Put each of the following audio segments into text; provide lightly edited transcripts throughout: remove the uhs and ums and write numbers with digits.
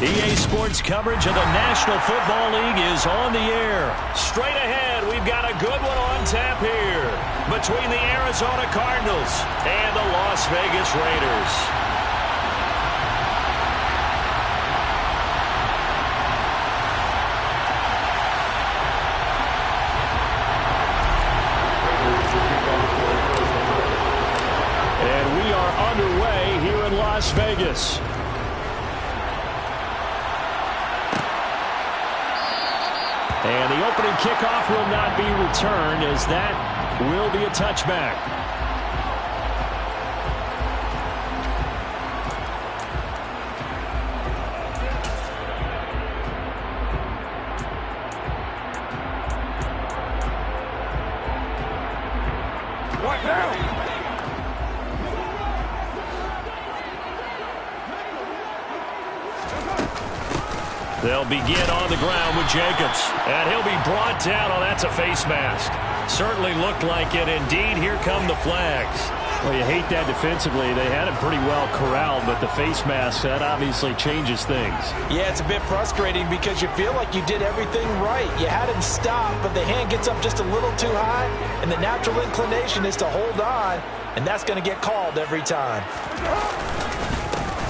EA Sports coverage of the National Football League is on the air. Straight ahead, we've got a good one on tap here between the Arizona Cardinals and the Las Vegas Raiders. And we are underway here in Las Vegas. And the opening kickoff will not be returned, as that will be a touchback. What now? They'll begin on the ground with Jacobs. And he'll be brought down. Oh, that's a face mask. Certainly looked like it. Indeed, here come the flags. Well, you hate that defensively. They had him pretty well corralled, but the face mask, that obviously changes things. Yeah, it's a bit frustrating because you feel like you did everything right. You had him stop, but the hand gets up just a little too high, and the natural inclination is to hold on, and that's going to get called every time.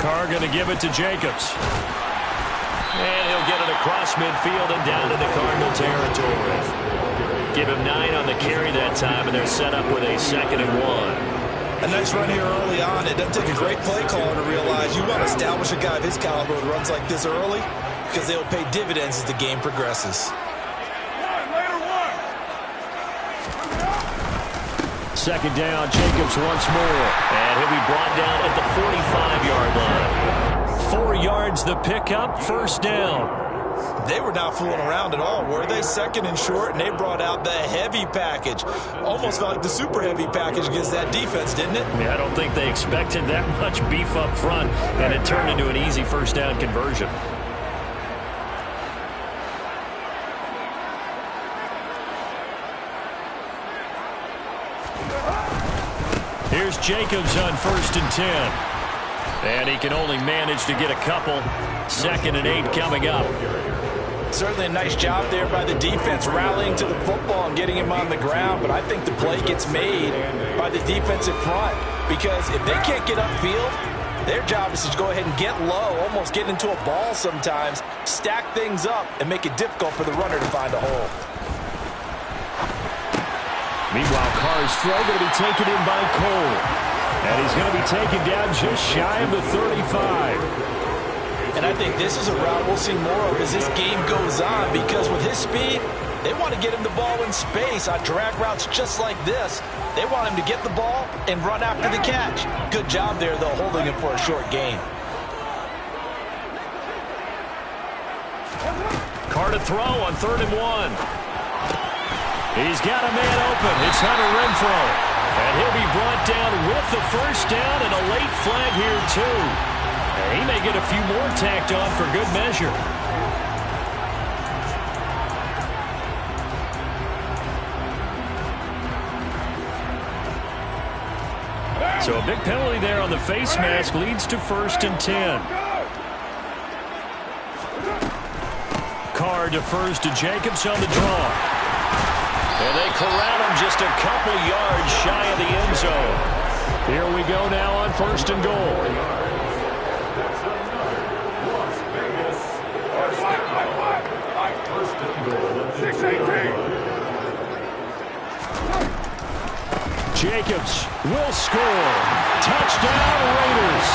Carr going to give it to Jacobs. And he'll get it across midfield and down into Cardinal territory. Give him 9 on the carry that time, and they're set up with a 2nd and 1. A nice run here early on. It doesn't take a great play caller to realize you want to establish a guy of his caliber with runs like this early, because they'll pay dividends as the game progresses. Second down, Jacobs once more. And he'll be brought down at the 45-yard line. 4 yards the pickup, first down. They were not fooling around at all, were they? 2nd and short, and they brought out the heavy package. Almost felt like the super heavy package against that defense, didn't it? Yeah, I don't think they expected that much beef up front, and it turned into an easy first down conversion. Here's Jacobs on 1st and 10. And he can only manage to get a couple. 2nd and 8 coming up. Certainly a nice job there by the defense rallying to the football and getting him on the ground. But I think the play gets made by the defensive front, because if they can't get upfield, their job is to go ahead and get low, almost get into a ball sometimes, stack things up, and make it difficult for the runner to find a hole. Meanwhile, Carr's throw going to be taken in by Cole. And he's going to be taken down just shy of the 35. And I think this is a route we'll see more of as this game goes on, because with his speed, they want to get him the ball in space on drag routes just like this. They want him to get the ball and run after the catch. Good job there, though, holding him for a short gain. Carr to throw on 3rd and 1. He's got a man open. It's Hunter Renfrow. And he'll be brought down with the first down, and a late flag here, too. And he may get a few more tacked on for good measure. So a big penalty there on the face mask leads to 1st and 10. Carr defers to Jacobs on the draw. And they corral him just a couple yards shy of the end zone. Here we go now on 1st and goal. Jacobs will score. Touchdown, Raiders.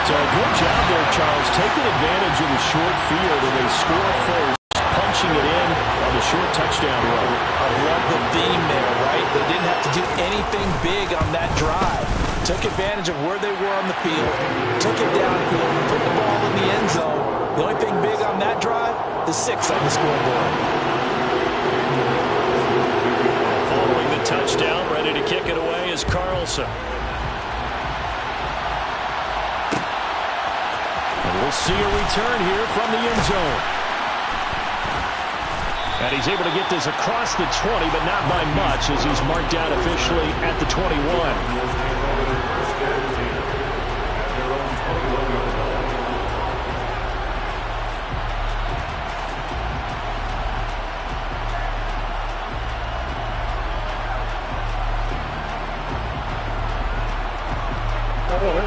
So good job there, Charles, taking advantage of the short field, and they score first, punching it in on the short touchdown run. I love the theme there, right? They didn't have to do anything big on that drive. Took advantage of where they were on the field, took it downfield, put the ball in the end zone. The only thing big on that drive, the 6 on the scoreboard. Following the touchdown, ready to kick it away is Carlson. And we'll see a return here from the end zone. And he's able to get this across the 20, but not by much, as he's marked out officially at the 21.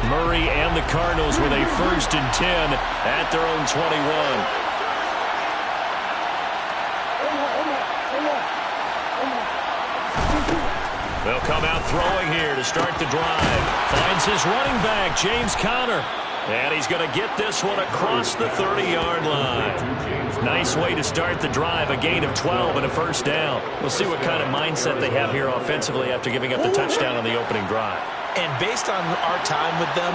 Murray and the Cardinals with a 1st and 10 at their own 21. They'll come out throwing here to start the drive. Finds his running back, James Conner. And he's going to get this one across the 30-yard line. Nice way to start the drive, a gain of 12 and a 1st down. We'll see what kind of mindset they have here offensively after giving up the touchdown on the opening drive. And based on our time with them,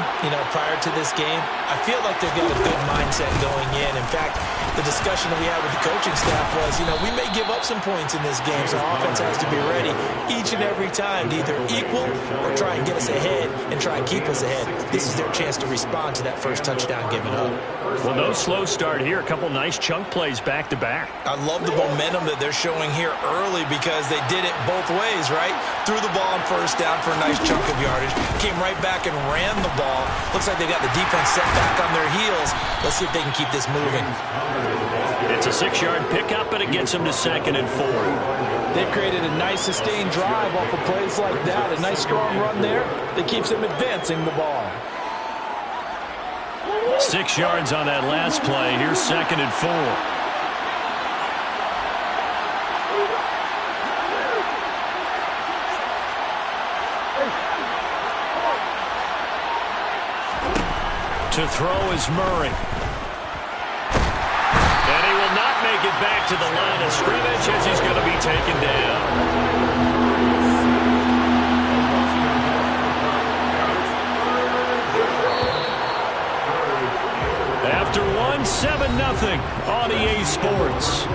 prior to this game, I feel like they've got a good mindset going in. In fact, the discussion that we had with the coaching staff was, we may give up some points in this game, so our offense has to be ready each and every time to either equal or try and get us ahead and try and keep us ahead. This is their chance to respond to that first touchdown given up. Well, no slow start here. A couple nice chunk plays back-to-back. I love the momentum that they're showing here early because they did it both ways, right? Threw the ball on 1st down for a nice chunk of yardage. Came right back and ran the ball. Looks like they got the defense set back on their heels. Let's see if they can keep this moving. It's a 6-yard pickup, and it gets them to 2nd and 4. They've created a nice sustained drive off of plays like that. A nice strong run there that keeps them advancing the ball. 6 yards on that last play. Here's 2nd and 4. To throw is Murray. And he will not make it back to the line of scrimmage as he's going to be taken down. After 7-0 on EA Sports.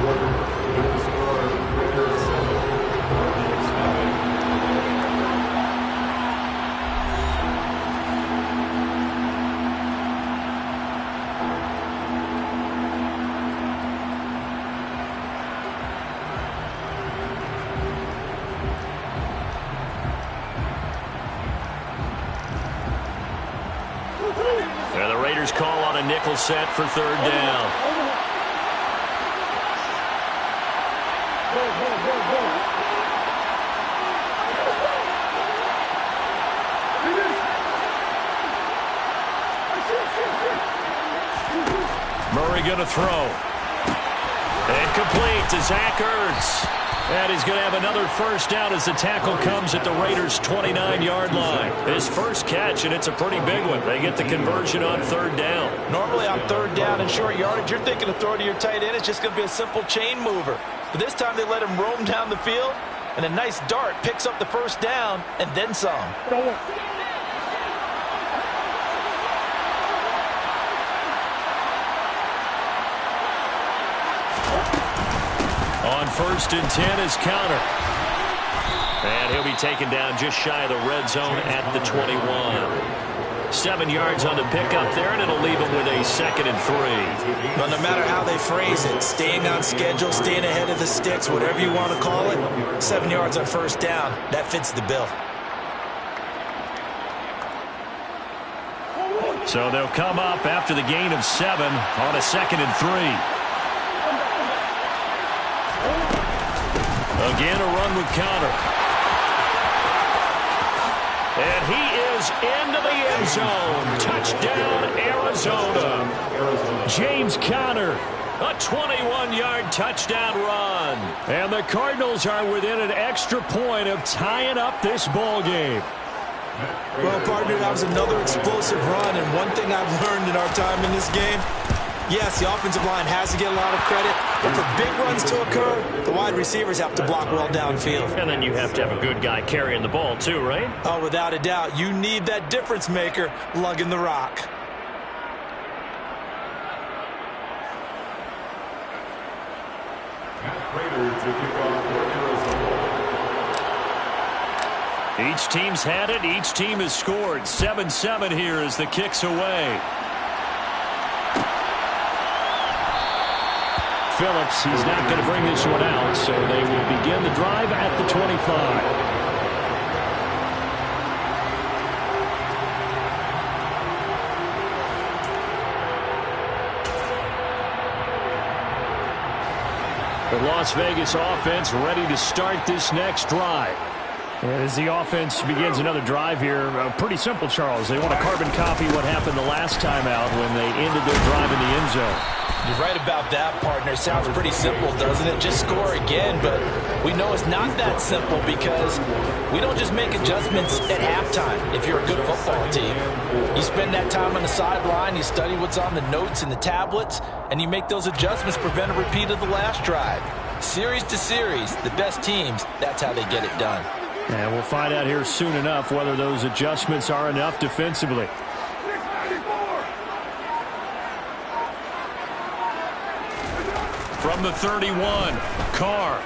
And the Raiders call on a nickel set for 3rd down. Murray going to throw. And complete to Zach Ertz. And he's going to have another 1st down as the tackle comes at the Raiders' 29-yard line. His first catch, and it's a pretty big one. They get the conversion on 3rd down. Normally on 3rd down and short yardage, you're thinking of throw to your tight end. It's just going to be a simple chain mover. But this time they let him roam down the field, and a nice dart picks up the 1st down and then some. On 1st and 10 is Conner. And he'll be taken down just shy of the red zone at the 21. 7 yards on the pickup there, and it'll leave him with a 2nd and 3. But no matter how they phrase it, staying on schedule, staying ahead of the sticks, whatever you want to call it, 7 yards on 1st down, that fits the bill. So they'll come up after the gain of 7 on a 2nd and 3. Again, a run with Conner. And he is into the end zone. Touchdown, Arizona. James Conner, a 21-yard touchdown run. And the Cardinals are within an extra point of tying up this ball game. Well, partner, that was another explosive run. And one thing I've learned in our time in this game, yes, the offensive line has to get a lot of credit, but for big runs to occur, the wide receivers have to block well downfield. And then you have to have a good guy carrying the ball too, right? Oh, without a doubt. You need that difference maker lugging the rock. Each team's had it. Each team has scored. 7-7 here as the kick's away. Phillips, he's not going to bring this one out, so they will begin the drive at the 25. The Las Vegas offense ready to start this next drive. And as the offense begins another drive here, pretty simple, Charles. They want to carbon copy what happened the last time out when they ended their drive in the end zone. You're right about that, partner. Sounds pretty simple, doesn't it? Just score again, but we know it's not that simple because we don't just make adjustments at halftime if you're a good football team. You spend that time on the sideline, you study what's on the notes and the tablets, and you make those adjustments, prevent a repeat of the last drive. Series to series, the best teams, that's how they get it done. And we'll find out here soon enough whether those adjustments are enough defensively. From the 31, Carr.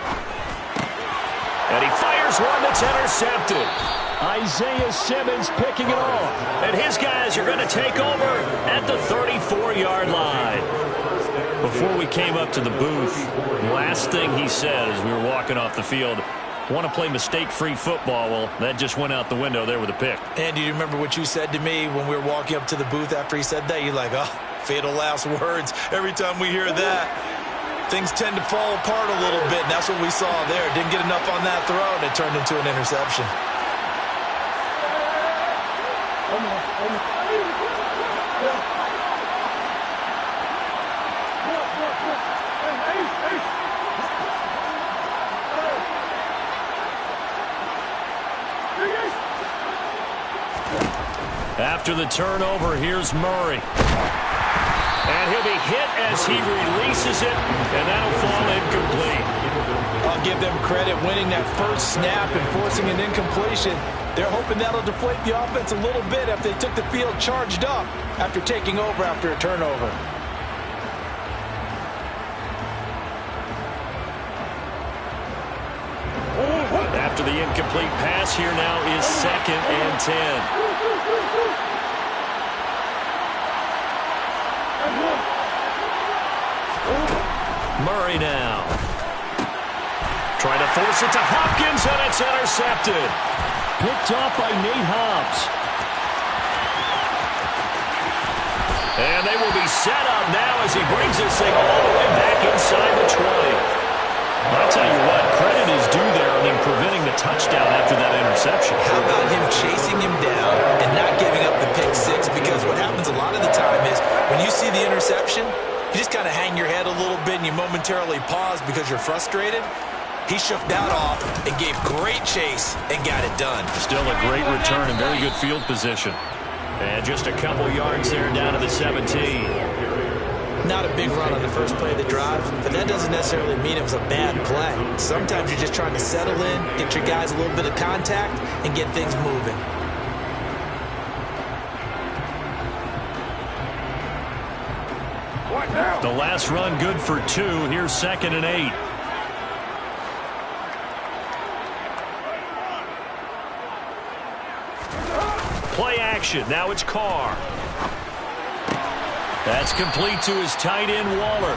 And he fires one that's intercepted. Isaiah Simmons picking it off. And his guys are going to take over at the 34-yard line. Before we came up to the booth, last thing he said as we were walking off the field, want to play mistake-free football. Well, that just went out the window there with a pick. And do you remember what you said to me when we were walking up to the booth after he said that? You're like, oh, fatal last words. Every time we hear that, things tend to fall apart a little bit, and that's what we saw there. Didn't get enough on that throw, and it turned into an interception. After the turnover, here's Murray. And he'll be hit as he releases it, and that'll fall incomplete. I'll give them credit winning that first snap and forcing an incompletion. They're hoping that'll deflate the offense a little bit if they took the field charged up after taking over after a turnover. After the incomplete pass, here now is 2nd and 10. Murray now. Trying to force it to Hopkins, and it's intercepted. Picked off by Nate Hobbs. And they will be set up now as he brings this thing all the way back inside the 20. I'll tell you what, credit is due there on him preventing the touchdown after that interception. How about him chasing him down and not giving up the pick six? Because what happens a lot of the time is when you see the interception, you just kind of hang your head a little bit and you momentarily pause because you're frustrated. He shook that off and gave great chase and got it done. Still a great return and very good field position. And just a couple yards there down to the 17. Not a big run on the first play of the drive, but that doesn't necessarily mean it was a bad play. Sometimes you're just trying to settle in, get your guys a little bit of contact, and get things moving. The last run good for 2. Here's 2nd and 8. Play action. Now it's Carr. That's complete to his tight end, Waller.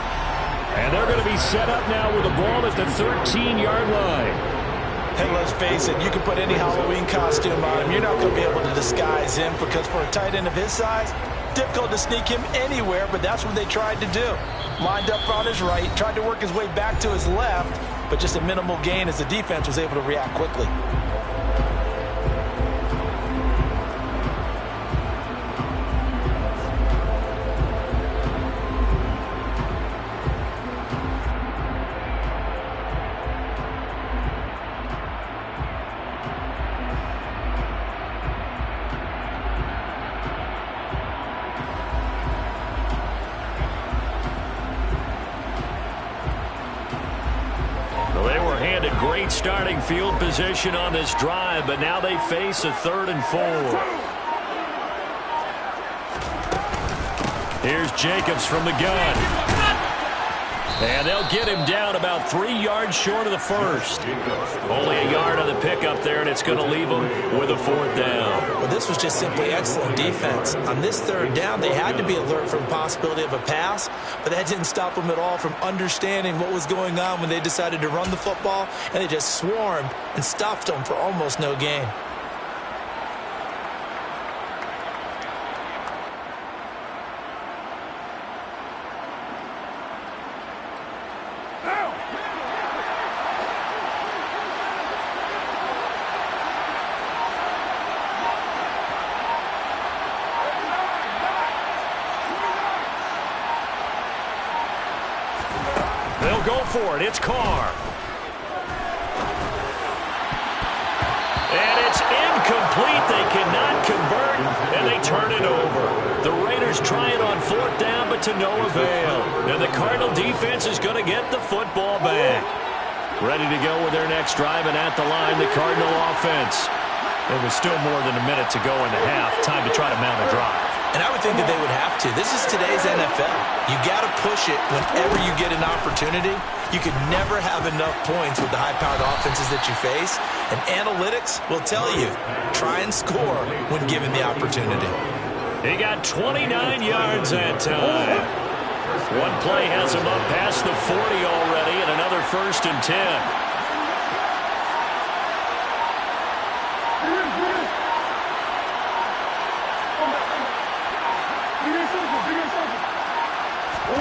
And they're going to be set up now with the ball at the 13-yard line. Hey, let's face it, you can put any Halloween costume on him. You're not going to be able to disguise him because for a tight end of his size, difficult to sneak him anywhere, but that's what they tried to do. Lined up on his right, tried to work his way back to his left, but just a minimal gain as the defense was able to react quickly. Great starting field position on this drive, but now they face a 3rd and 4. Here's Jacobs from the gun. And they'll get him down about 3 yards short of the first. Only a yard on the pickup there, and it's going to leave them with a 4th down. Well, this was just simply excellent defense. On this 3rd down, they had to be alert for the possibility of a pass, but that didn't stop them at all from understanding what was going on when they decided to run the football, and they just swarmed and stuffed them for almost no gain. go for it. It's Carr. And it's incomplete. They cannot convert, and they turn it over. The Raiders try it on fourth down, but to no avail. And the Cardinal defense is going to get the football back. Ready to go with their next drive, and at the line, the Cardinal offense. There was still more than a minute to go in the half. Time to try to mount a drive. And I would think that they would have to. This is today's NFL. You got to push it whenever you get an opportunity. You could never have enough points with the high-powered offenses that you face. And analytics will tell you, try and score when given the opportunity. He got 29 yards that time. One play has him up past the 40 already, and another 1st and 10.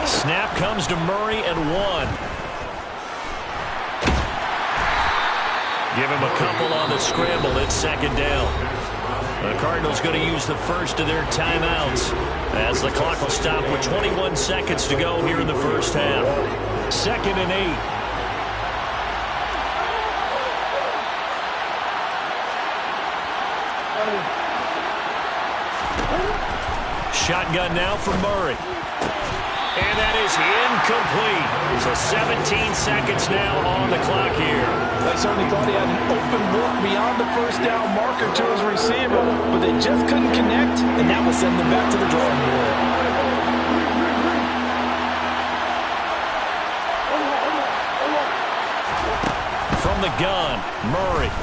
Snap comes to Murray and 1. Give him a couple on the scramble. It's 2nd down. The Cardinals going to use the first of their timeouts as the clock will stop with 21 seconds to go here in the first half. 2nd and 8. Shotgun now for Murray. And that is incomplete. So 17 seconds now on the clock here. They certainly thought he had an open look beyond the first down marker to his receiver, but they just couldn't connect, and that will send them back to the drawing board. From the gun, Murray.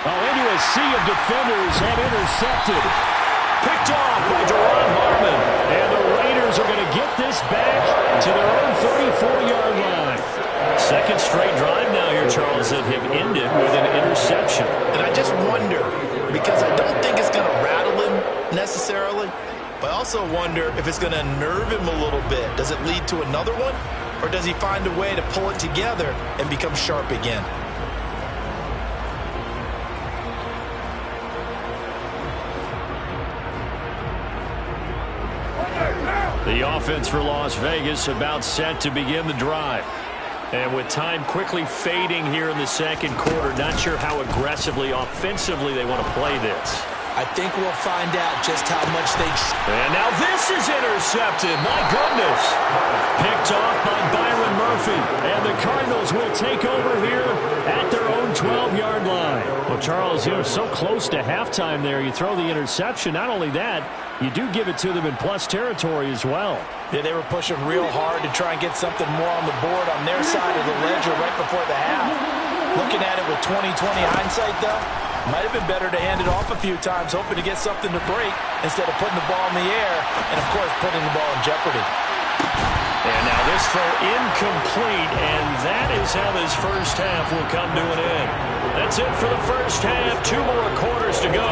Into a sea of defenders and intercepted. Picked off by Duron Harmon. And the Raiders are going to get this back to their own 34-yard line. 2nd straight drive now here, Charles, that have ended with an interception. And I just wonder, because I don't think it's going to rattle him necessarily, but I also wonder if it's going to nerve him a little bit. Does it lead to another one? Or does he find a way to pull it together and become sharp again? The offense for Las Vegas about set to begin the drive. And with time quickly fading here in the 2nd quarter, not sure how aggressively, offensively they want to play this. I think we'll find out just how much they... And now this is intercepted. My goodness. Picked off by Byron Murphy. And the Cardinals will take over here at their own 12-yard line. Well, Charles, so close to halftime there. You throw the interception. Not only that, you do give it to them in plus territory as well. Yeah, they were pushing real hard to try and get something more on the board on their side of the ledger right before the half. Looking at it with 20/20 hindsight, though, might have been better to hand it off a few times, hoping to get something to break instead of putting the ball in the air and, of course, putting the ball in jeopardy. And now this throw incomplete, and that is how this first half will come to an end. That's it for the first half. 2 more quarters to go.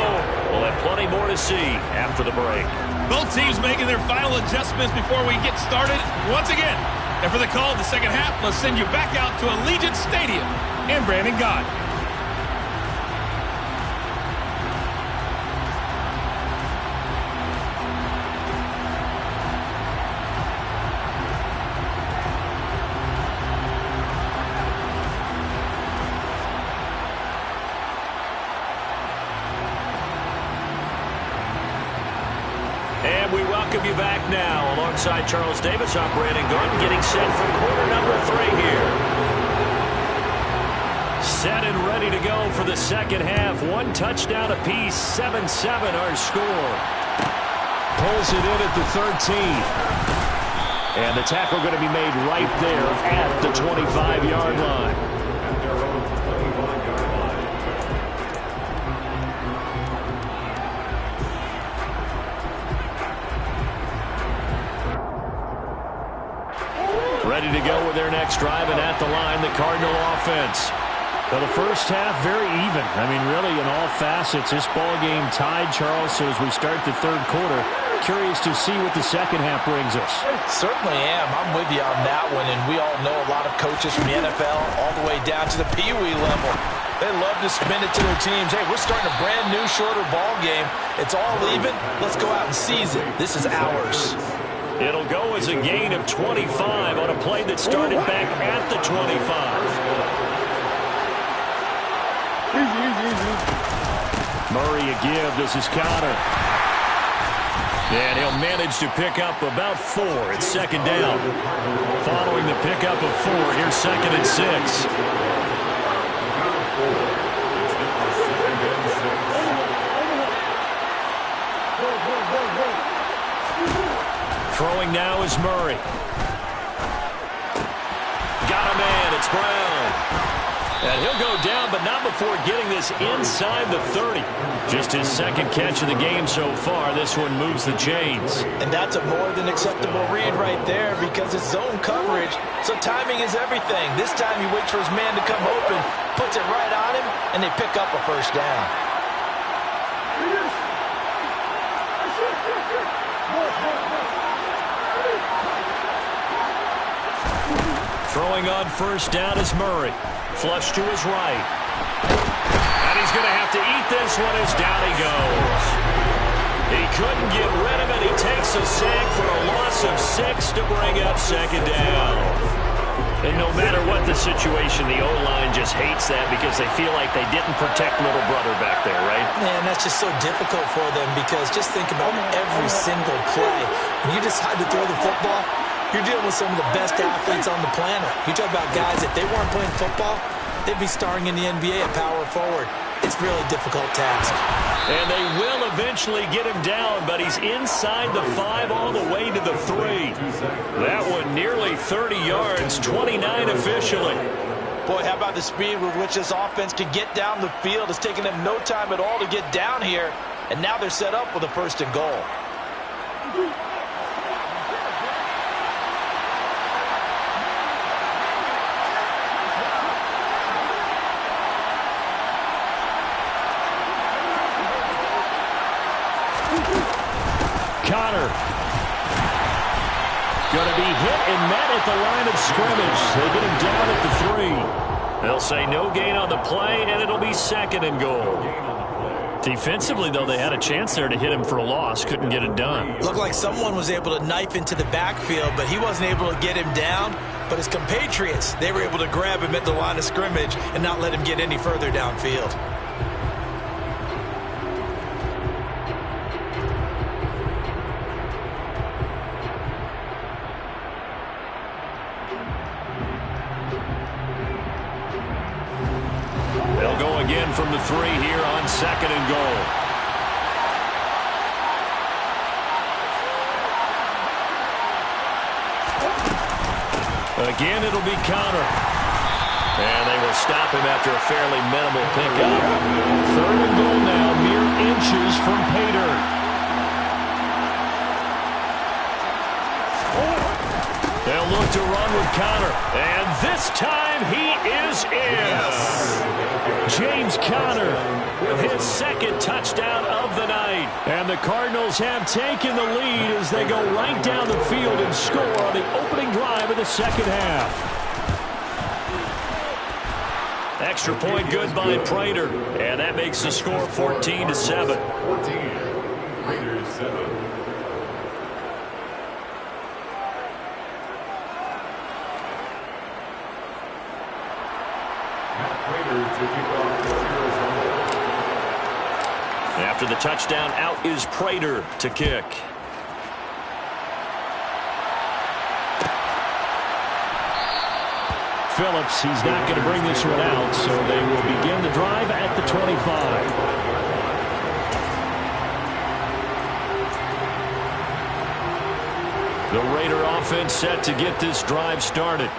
We'll have plenty more to see after the break. Both teams making their final adjustments before we get started once again. And for the call of the second half, let's send you back out to Allegiant Stadium in Brandon God. And we welcome you back now alongside Charles Davis. I'm Brandon Gordon getting set for quarter number 3 here. Set and ready to go for the 2nd half. 1 touchdown apiece, 7-7 our score. Pulls it in at the 13. And the tackle going to be made right there at the 25-yard line. Ready to go with their next drive, and at the line, the Cardinal offense. Well, the first half, very even. I mean, really, in all facets, this ball game tied, Charles. So as we start the 3rd quarter, curious to see what the 2nd half brings us. Certainly am. I'm with you on that one, and we all know a lot of coaches from the NFL all the way down to the Pee-wee level. They love to spin it to their teams. Hey, we're starting a brand new, shorter ball game. It's all even. Let's go out and seize it. This is ours. It'll go as a gain of 25 on a play that started back at the 25. Murray a give. This is counter. And he'll manage to pick up about 4. It's second down. Following the pickup of 4, here's 2nd and 6. Throwing now is Murray. Got a man. It's Brown. And he'll go down, but not before getting this inside the 30. Just his 2nd catch of the game so far. This one moves the chains. And that's a more than acceptable read right there because it's zone coverage, so timing is everything. This time he waits for his man to come open, puts it right on him, and they pick up a first down. Throwing on first down is Murray. Flush to his right. And he's going to have to eat this one as down he goes. He couldn't get rid of it. He takes a sack for a loss of 6 to bring up 2nd down. And no matter what the situation, the O-line just hates that because they feel like they didn't protect little brother back there, right? Man, that's just so difficult for them because just think about every single play. When you decide to throw the football, you're dealing with some of the best athletes on the planet. You talk about guys, if they weren't playing football, they'd be starring in the NBA at power forward. It's a really difficult task. And they will eventually get him down, but he's inside the 5 all the way to the 3. That one nearly 30 yards, 29 officially. Boy, how about the speed with which this offense can get down the field? It's taken them no time at all to get down here, and now they're set up with a 1st and goal. Connor. Going to be hit and met at the line of scrimmage. They get him down at the 3. They'll say no gain on the play, and it'll be 2nd and goal. Defensively, though, they had a chance there to hit him for a loss. Couldn't get it done. Looked like someone was able to knife into the backfield, but he wasn't able to get him down. But his compatriots, they were able to grab him at the line of scrimmage and not let him get any further downfield. They'll go again from the 3 here on 2nd and goal. Again, it'll be Connor. And they will stop him after a fairly minimal pickup. 3rd and goal now, mere inches from Pater. They'll look to run with Connor. And this time he is in. Yes. James Conner with his 2nd touchdown of the night. And the Cardinals have taken the lead as they go right down the field and score on the opening drive of the 2nd half. Extra point good by Prater. And that makes the score 14-7. 14. Raiders 7. After the touchdown, out is Prater to kick. Phillips, he's not going to bring this one out, so they will begin the drive at the 25. The Raider offense set to get this drive started.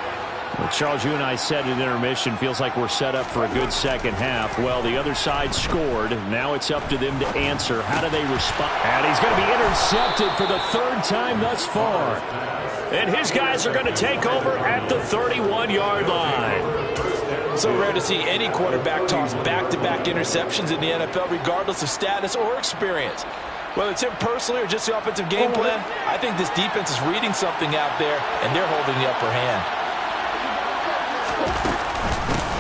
Well, Charles, you and I said in intermission, feels like we're set up for a good 2nd half. Well, the other side scored. Now it's up to them to answer. How do they respond? And he's going to be intercepted for the 3rd time thus far. And his guys are going to take over at the 31-yard line. So rare to see any quarterback toss back-to-back interceptions in the NFL, regardless of status or experience. Whether it's him personally or just the offensive game plan, I think this defense is reading something out there, and they're holding the upper hand.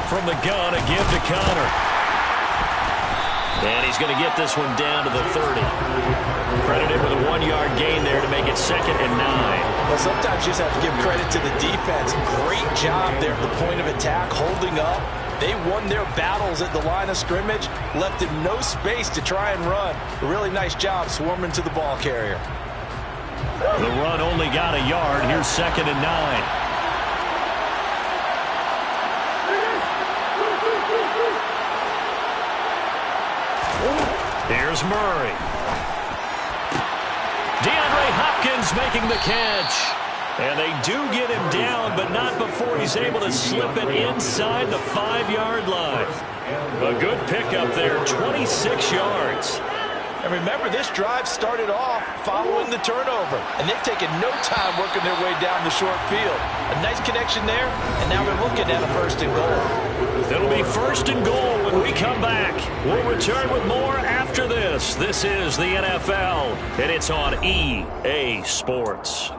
From the gun, a give to Connor. And he's going to get this one down to the 30. Credited with a 1-yard gain there to make it 2nd and 9. Well, sometimes you just have to give credit to the defense. Great job there at the point of attack, holding up. They won their battles at the line of scrimmage, left him no space to try and run. A really nice job swarming to the ball carrier. The run only got a yard. Here's 2nd and 9. Here's Murray. DeAndre Hopkins making the catch. And they do get him down, but not before he's able to slip it inside the 5-yard line. A good pickup there, 26 yards. And remember, this drive started off following the turnover, and they've taken no time working their way down the short field. A nice connection there, and now they're looking at a 1st and goal. It'll be 1st and goal when we come back. We'll return with more after this. This is the NFL, and it's on EA Sports.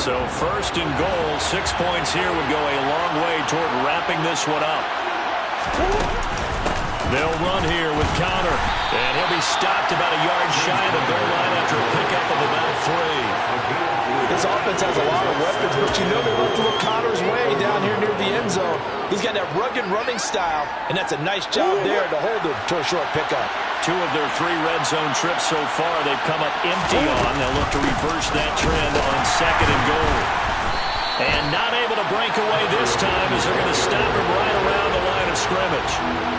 So 1st and goal, 6 points here would go a long way toward wrapping this one up. They'll run here with Connor, and he'll be stopped about a yard shy of the goal line after a pickup of about 3. This offense has a lot of weapons, but you know they look to look Connor's way down here near the end zone. He's got that rugged running style, and that's a nice job there to hold him to a short pickup. 2 of their 3 red zone trips so far they've come up empty on. They'll look to reverse that trend on 2nd and goal. And not able to break away this time as they're going to stop him right around the line of scrimmage.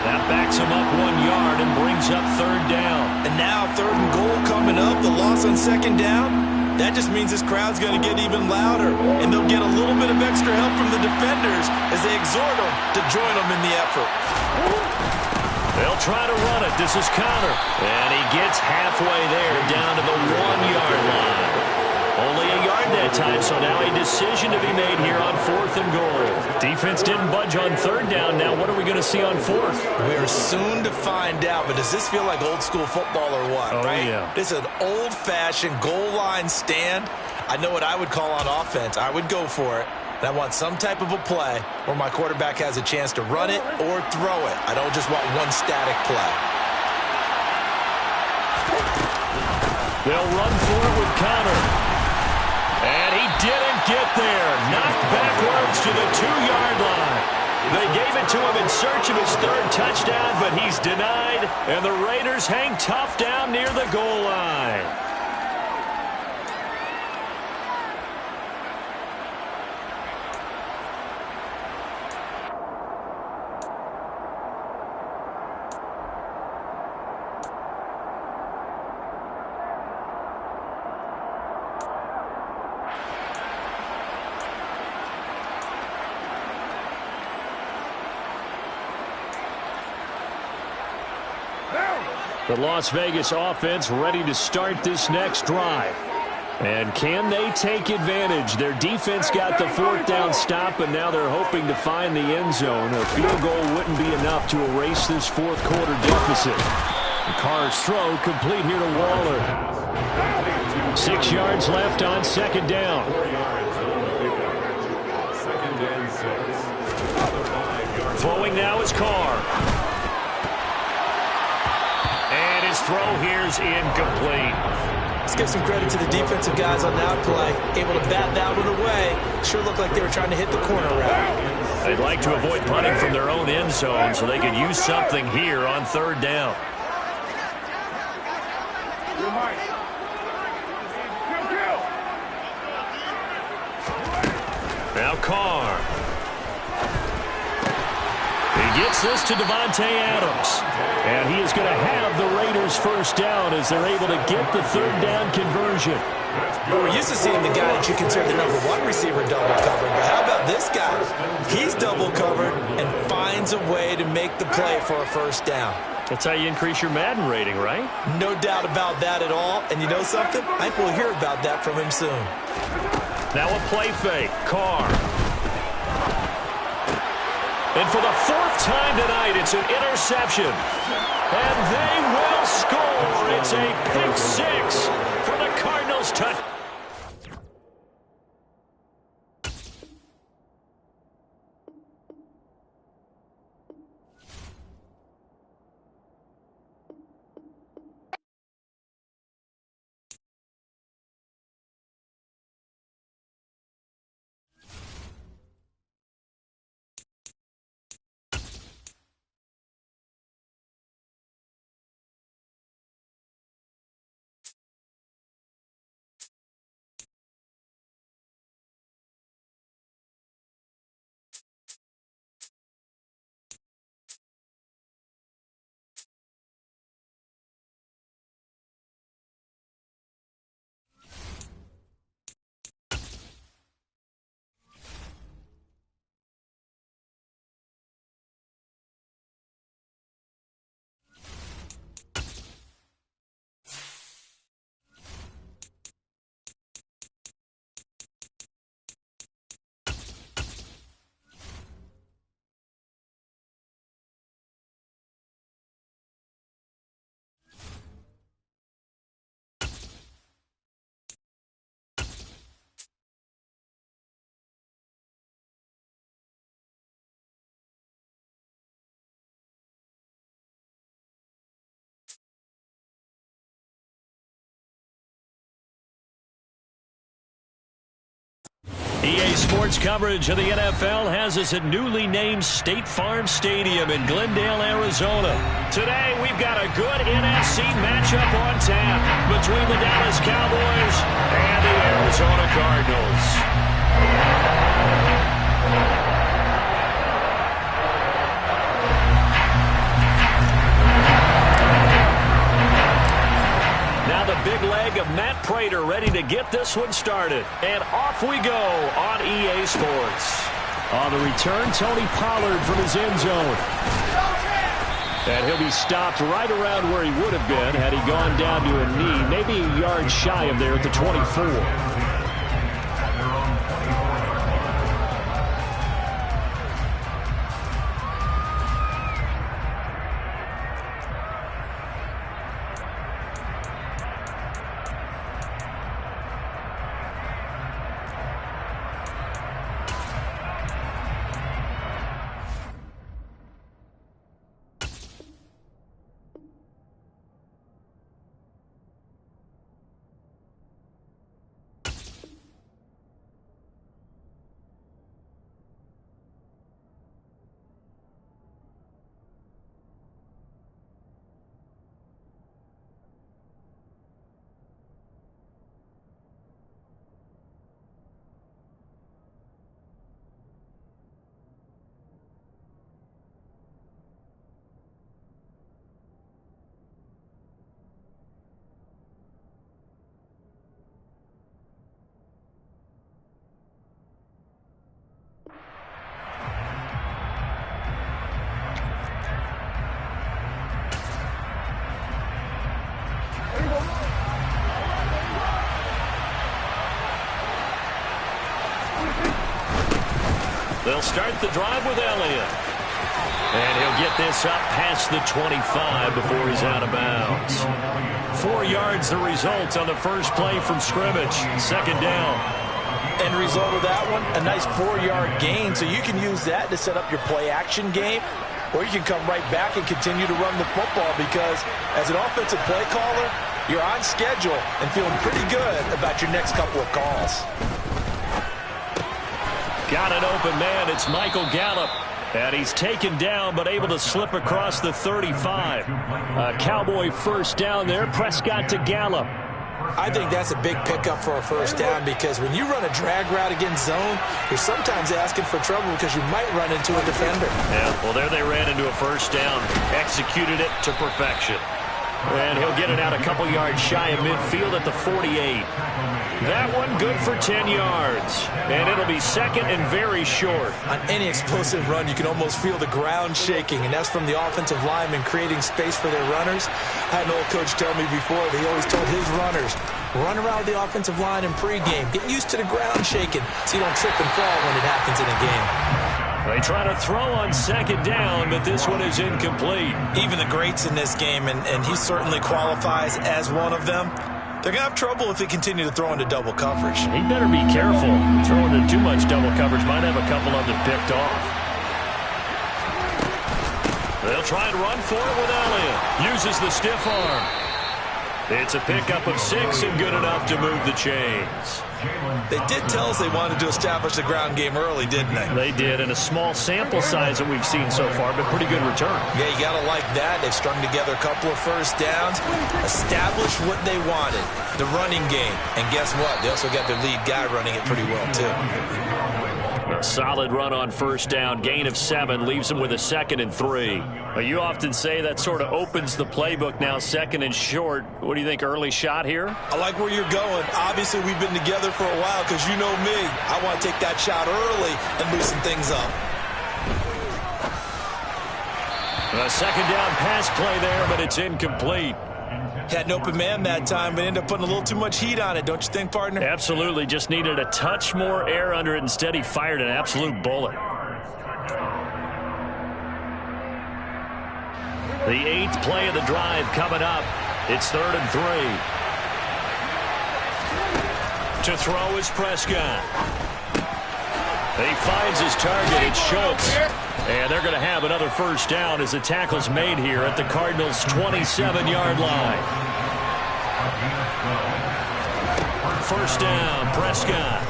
That backs him up 1 yard and brings up 3rd down. And now 3rd and goal coming up, the loss on 2nd down. That just means this crowd's going to get even louder, and they'll get a little bit of extra help from the defenders as they exhort them to join them in the effort. They'll try to run it. This is Connor. And he gets halfway there down to the 1-yard line. Only a yard that time, so now a decision to be made here on 4th and goal. Defense didn't budge on 3rd down. Now what are we going to see on 4th? We are soon to find out, but does this feel like old school football or what, right? Yeah. This is an old-fashioned goal line stand. I know what I would call on offense. I would go for it. And I want some type of a play where my quarterback has a chance to run it or throw it. I don't just want one static play. They'll run for it with Connor. And he didn't get there. Knocked backwards to the 2-yard line. They gave it to him in search of his 3rd touchdown, but he's denied. And the Raiders hang tough down near the goal line. The Las Vegas offense ready to start this next drive. And can they take advantage? Their defense got the 4th down stop, and now they're hoping to find the end zone. A field goal wouldn't be enough to erase this 4th quarter deficit. Carr's throw complete here to Waller. 6 yards left on 2nd down. 2nd and 6. Throwing now is Carr. And his throw here's incomplete. Let's give some credit to the defensive guys on that play. Able to bat that one away. Sure looked like they were trying to hit the corner route. They'd like to avoid punting from their own end zone so they could use something here on 3rd down. Now Carr. He gets this to Devontae Adams. And he is going to have the Raiders 1st down as they're able to get the 3rd down conversion. Well, we're used to seeing the guy that you consider the #1 receiver double covered. But how about this guy? He's double covered and finds a way to make the play for a 1st down. That's how you increase your Madden rating, right? No doubt about that at all. And you know something? I think we'll hear about that from him soon. Now a play fake. Carr. And for the 4th time tonight, it's an interception. And they will score. It's a pick 6 for the Cardinals touchdown. EA Sports coverage of the NFL has us at newly named State Farm Stadium in Glendale, Arizona. Today, we've got a good NFC matchup on tap between the Dallas Cowboys and the Arizona Cardinals. Now the big leg of Matt Pratt ready to get this one started. And off we go on EA Sports. On the return, Tony Pollard from his end zone. And he'll be stopped right around where he would have been had he gone down to a knee, maybe a yard shy of there at the 24. They'll start the drive with Elliott. And he'll get this up past the 25 before he's out of bounds. 4 yards the result on the first play from scrimmage. Second down. End result of that one, a nice 4-yard gain. So you can use that to set up your play-action game, or you can come right back and continue to run the football because as an offensive play caller, you're on schedule and feeling pretty good about your next couple of calls. Got an open man. It's Michael Gallup. And he's taken down but able to slip across the 35. A Cowboy first down there. Prescott to Gallup. I think that's a big pickup for a first down because when you run a drag route against zone, you're sometimes asking for trouble because you might run into a defender. Yeah, well, there they ran into a first down. Executed it to perfection. And he'll get it out a couple yards shy of midfield at the 48. That one good for 10 yards. And it'll be second and very short. On any explosive run, you can almost feel the ground shaking, and that's from the offensive linemen creating space for their runners. I had an old coach tell me before that he always told his runners, run around the offensive line in pregame. Get used to the ground shaking so you don't trip and fall when it happens in a game. They try to throw on second down, but this one is incomplete. Even the greats in this game, and he certainly qualifies as one of them, they're going to have trouble if they continue to throw into double coverage. He better be careful. Throwing into too much double coverage might have a couple of them picked off. They'll try and run for it with Elliott. Uses the stiff arm. It's a pickup of 6 and good enough to move the chains. They did tell us they wanted to establish the ground game early, didn't they? They did, and a small sample size that we've seen so far, but pretty good return. Yeah, you got to like that. They've strung together a couple of first downs, established what they wanted, the running game. And guess what? They also got their lead guy running it pretty well, too. A solid run on first down. Gain of 7 leaves them with a 2nd and 3. Well, you often say that sort of opens the playbook now, 2nd and short. What do you think, early shot here? I like where you're going. Obviously, we've been together for a while because you know me. I want to take that shot early and loosen things up. A second down pass play there, but it's incomplete. Had an open man that time, but ended up putting a little too much heat on it, don't you think, partner? Absolutely. Just needed a touch more air under it. Instead, he fired an absolute bullet. The 8th play of the drive coming up. It's 3rd and 3. To throw is Prescott. He finds his target. It's Schultz. And they're going to have another first down as the tackle's made here at the Cardinals' 27-yard line. First down, Prescott.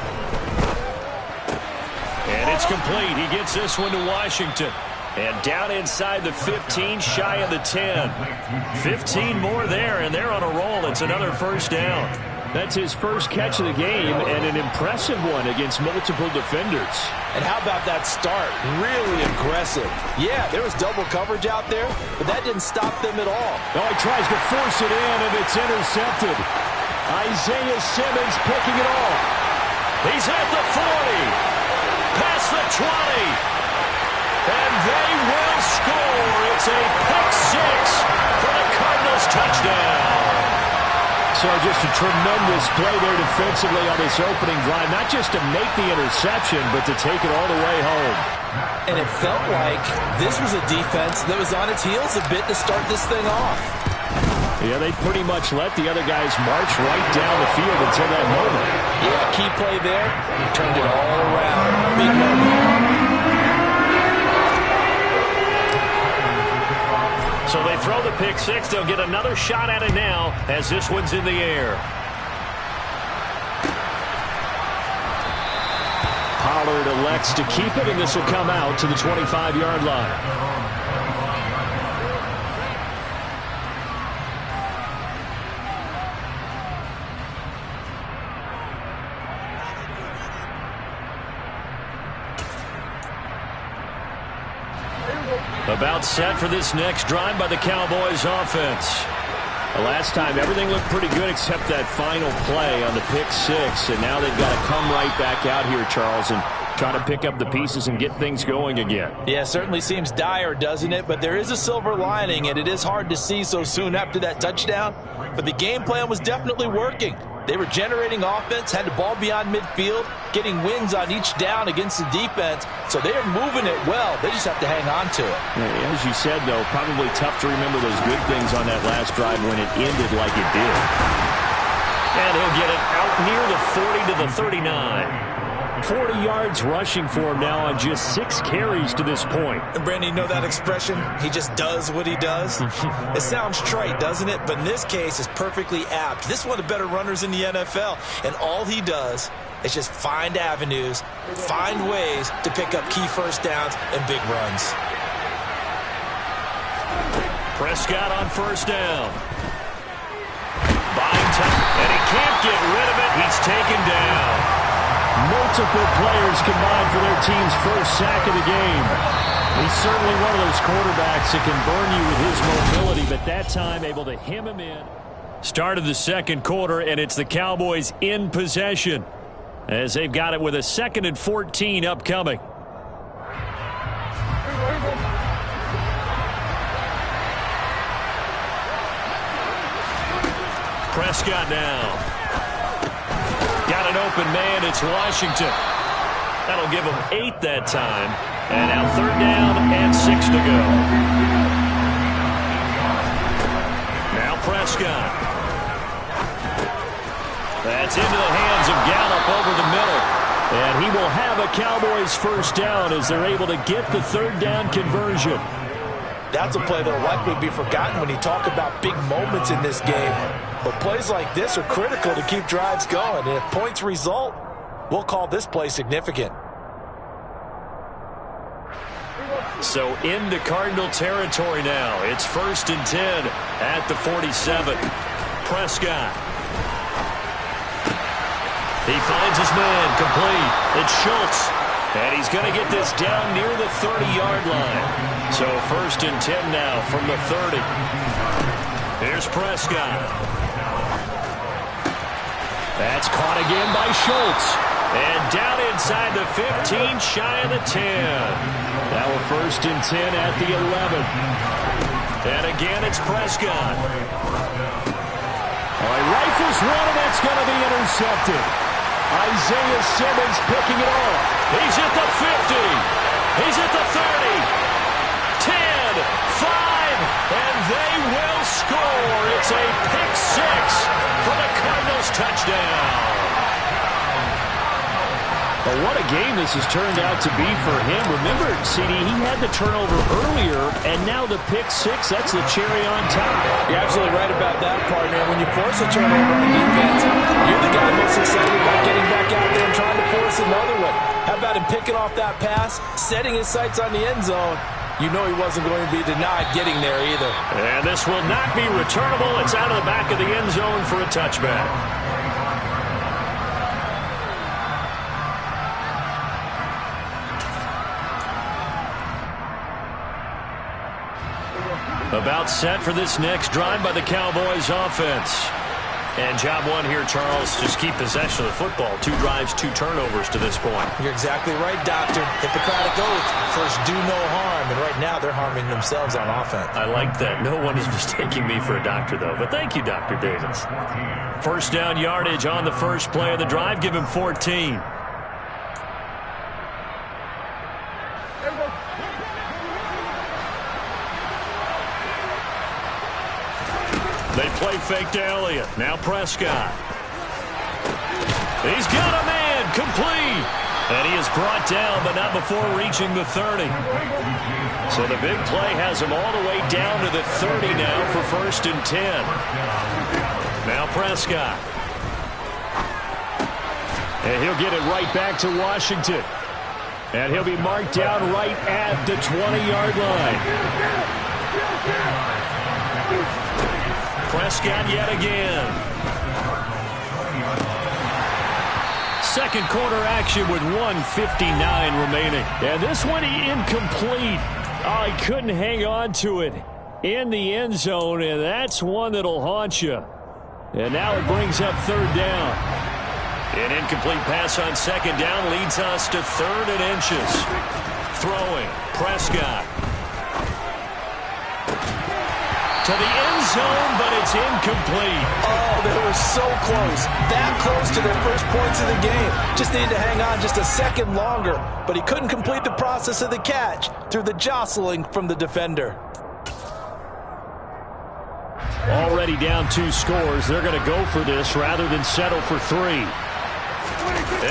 And it's complete. He gets this one to Washington. And down inside the 15, shy of the 10. 15 more there, and they're on a roll. It's another first down. That's his first catch of the game, and an impressive one against multiple defenders. And how about that start? Really aggressive. Yeah, there was double coverage out there, but that didn't stop them at all. Oh, he tries to force it in, and it's intercepted. Isaiah Simmons picking it off. He's at the 40. Past the 20. And they will score. It's a pick six for the Cardinals touchdown. So just a tremendous play there defensively on this opening drive. Not just to make the interception, but to take it all the way home. And it felt like this was a defense that was on its heels a bit to start this thing off. Yeah, they pretty much let the other guys march right down the field until that moment. Yeah, key play there. Turned it all around. Big moment. So they throw the pick six. They'll get another shot at it now as this one's in the air. Pollard elects to keep it, and this will come out to the 25-yard line. About set for this next drive by the Cowboys offense. The last time, everything looked pretty good except that final play on the pick six. And now they've got to come right back out here, Charles, and try to pick up the pieces and get things going again. Yeah, certainly seems dire, doesn't it? But there is a silver lining, and it is hard to see so soon after that touchdown. But the game plan was definitely working. They were generating offense, had the ball beyond midfield, getting wins on each down against the defense. So they are moving it well. They just have to hang on to it. Yeah, as you said, though, probably tough to remember those good things on that last drive when it ended like it did. And he'll get it out near the 40 to the 39. 40 yards rushing for him now on just 6 carries to this point. And Brandon, you know that expression? He just does what he does. It sounds trite, doesn't it? But in this case, it's perfectly apt. This is one of the better runners in the NFL. And all he does is just find avenues, find ways to pick up key first downs and big runs. Prescott on first down. Buying time, and he can't get rid of it. He's taken down. Multiple players combined for their team's first sack of the game. He's certainly one of those quarterbacks that can burn you with his mobility, but that time able to hem him in. Start of the second quarter, and it's the Cowboys in possession as they've got it with a 2nd and 14 upcoming. Prescott now. Got an open man. It's Washington. That'll give him 8 that time. And now 3rd down and 6 to go. Now Prescott. That's into the hands of Gallup over the middle. And he will have a Cowboys first down as they're able to get the 3rd down conversion. That's a play that will likely be forgotten when you talk about big moments in this game. But plays like this are critical to keep drives going. And if points result, we'll call this play significant. So into Cardinal territory now. It's 1st and 10 at the 47. Prescott. He finds his man complete. It's Schultz. And he's going to get this down near the 30-yard line. So 1st and 10 now from the 30. Here's Prescott. That's caught again by Schultz. And down inside the 15, shy of the 10. Now a 1st and 10 at the 11. And again, it's Prescott. All right, rifles one, and that's going to be intercepted. Isaiah Simmons picking it off. He's at the 50. He's at the 30. 10, 5, and they will score. It's a pick six for the Cardinals touchdown. Well, what a game this has turned out to be for him. Remember, CD, he had the turnover earlier, and now the pick six, that's the cherry on top. You're absolutely right about that, partner. When you force a turnover on defense, you're the guy most excited about getting back out there and trying to force another one. How about him picking off that pass, setting his sights on the end zone? You know he wasn't going to be denied getting there either. And this will not be returnable. It's out of the back of the end zone for a touchback. About set for this next drive by the Cowboys offense. And job one here, Charles, just keep possession of the football. 2 drives, 2 turnovers to this point. You're exactly right, Doctor. Hippocratic oath, first do no harm. And right now they're harming themselves on offense. I like that. No one is mistaking me for a doctor, though. But thank you, Dr. Davis. First down yardage on the first play of the drive. Give him 14. They play fake to Elliott. Now Prescott. He's got a man. Complete. And he is brought down, but not before reaching the 30. So the big play has him all the way down to the 30 now for 1st and 10. Now Prescott. And he'll get it right back to Washington. And he'll be marked down right at the 20-yard line. Prescott yet again. Second quarter action with 1:59 remaining. And this one incomplete. Oh, he couldn't hang on to it in the end zone, and that's one that'll haunt you. And now it brings up 3rd down. An incomplete pass on 2nd down leads us to 3rd and inches. Throwing, Prescott. To the end zone, but it's incomplete. Oh, they were so close. That close to their first points of the game. Just needed to hang on just a second longer. But he couldn't complete the process of the catch through the jostling from the defender. Already down 2 scores. They're going to go for this rather than settle for 3.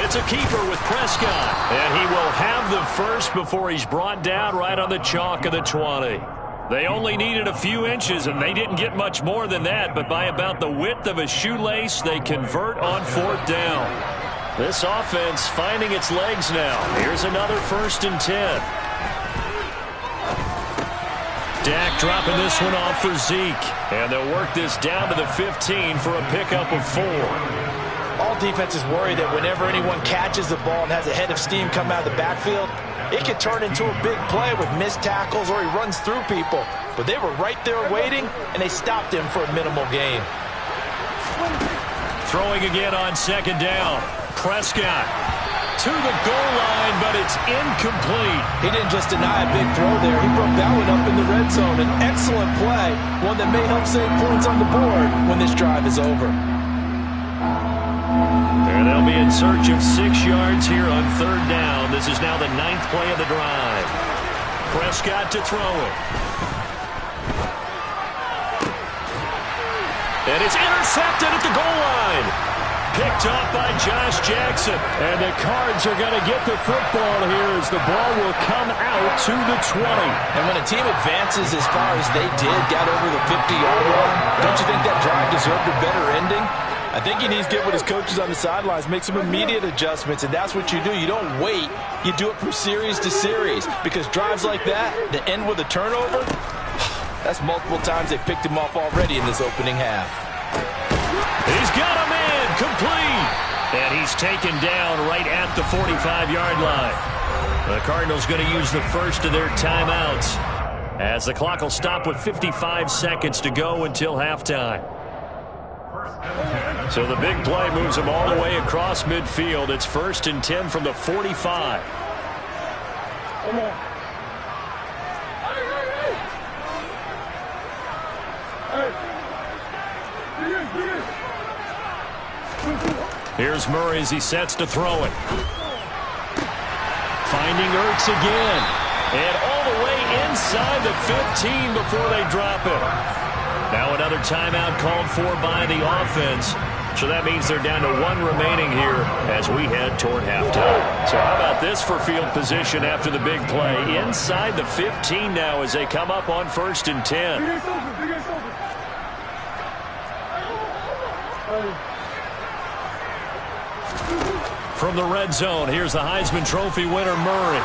It's a keeper with Prescott. And he will have the first before he's brought down right on the chalk of the 20. They only needed a few inches, and they didn't get much more than that, but by about the width of a shoelace, they convert on 4th down. This offense finding its legs now. Here's another 1st and 10. Dak dropping this one off for Zeke, and they'll work this down to the 15 for a pickup of 4. All defenses worry that whenever anyone catches the ball and has a head of steam come out of the backfield, it could turn into a big play with missed tackles or he runs through people. But they were right there waiting, and they stopped him for a minimal gain. Throwing again on 2nd down. Prescott to the goal line, but it's incomplete. He didn't just deny a big throw there. He broke that one up in the red zone. An excellent play, one that may help save points on the board when this drive is over. And they'll be in search of 6 yards here on 3rd down. This is now the 9th play of the drive. Prescott to throw it. And it's intercepted at the goal line. Picked up by Josh Jackson. And the Cards are going to get the football here as the ball will come out to the 20. And when a team advances as far as they did, got over the 50-yard line, don't you think that drive deserved a better ending? I think he needs to get with his coaches on the sidelines, make some immediate adjustments, and that's what you do. You don't wait. You do it from series to series, because drives like that, that end with a turnover, that's multiple times they picked him off already in this opening half. He's got a man, complete. And he's taken down right at the 45-yard line. The Cardinals going to use the first of their timeouts, as the clock will stop with 55 seconds to go until halftime. So the big play moves them all the way across midfield. It's 1st and 10 from the 45. Here's Murray as he sets to throw it. Finding Ertz again. And all the way inside the 15 before they drop it. Now another timeout called for by the offense. So that means they're down to 1 remaining here as we head toward halftime. So how about this for field position after the big play? Inside the 15 now as they come up on 1st and 10. From the red zone, here's the Heisman Trophy winner, Murray.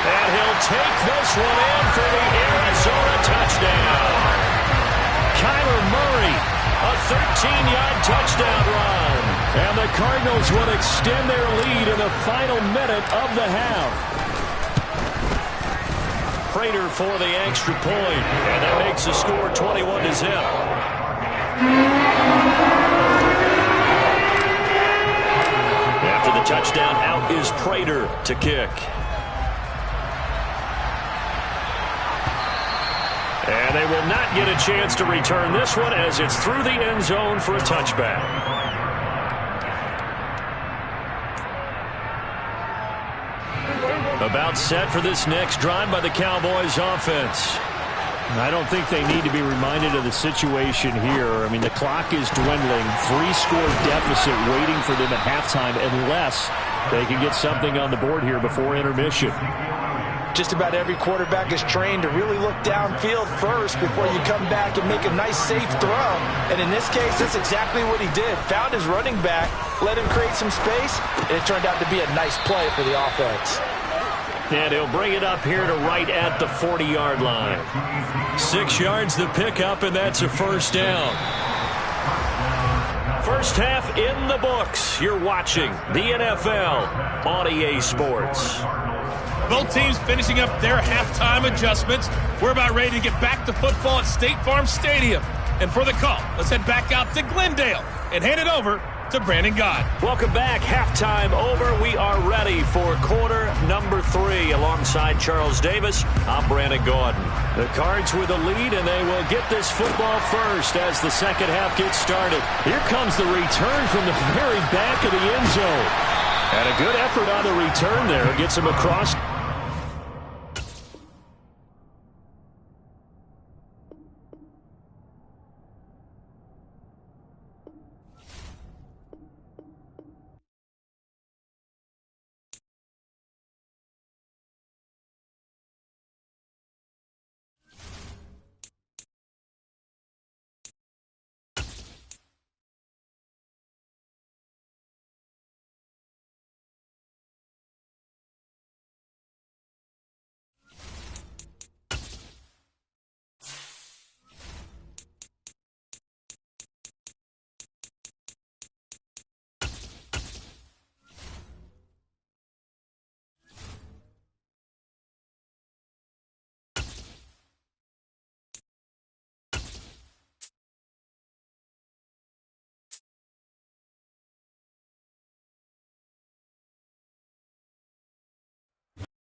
And he'll take this one in for the Arizona touchdown. Kyler Murray, a 13-yard touchdown run. And the Cardinals will extend their lead in the final minute of the half. Prater for the extra point, and that makes the score 21-0. After the touchdown, out is Prater to kick. And they will not get a chance to return this one as it's through the end zone for a touchback. About set for this next drive by the Cowboys offense. I don't think they need to be reminded of the situation here. I mean, the clock is dwindling. 3-score deficit waiting for them at halftime unless they can get something on the board here before intermission. Just about every quarterback is trained to really look downfield first before you come back and make a nice, safe throw. And in this case, that's exactly what he did. Found his running back, let him create some space, and it turned out to be a nice play for the offense. And he'll bring it up here to right at the 40-yard line. 6 yards the pickup, and that's a first down. First half in the books. You're watching the NFL on EA Sports. Both teams finishing up their halftime adjustments. We're about ready to get back to football at State Farm Stadium. And for the call, let's head back out to Glendale and hand it over to Brandon God. Welcome back. Halftime over. We are ready for quarter number 3. Alongside Charles Davis, I'm Brandon Gaudin. The Cards with a lead, and they will get this football first as the second half gets started. Here comes the return from the very back of the end zone. And a good effort on the return there. Gets him across.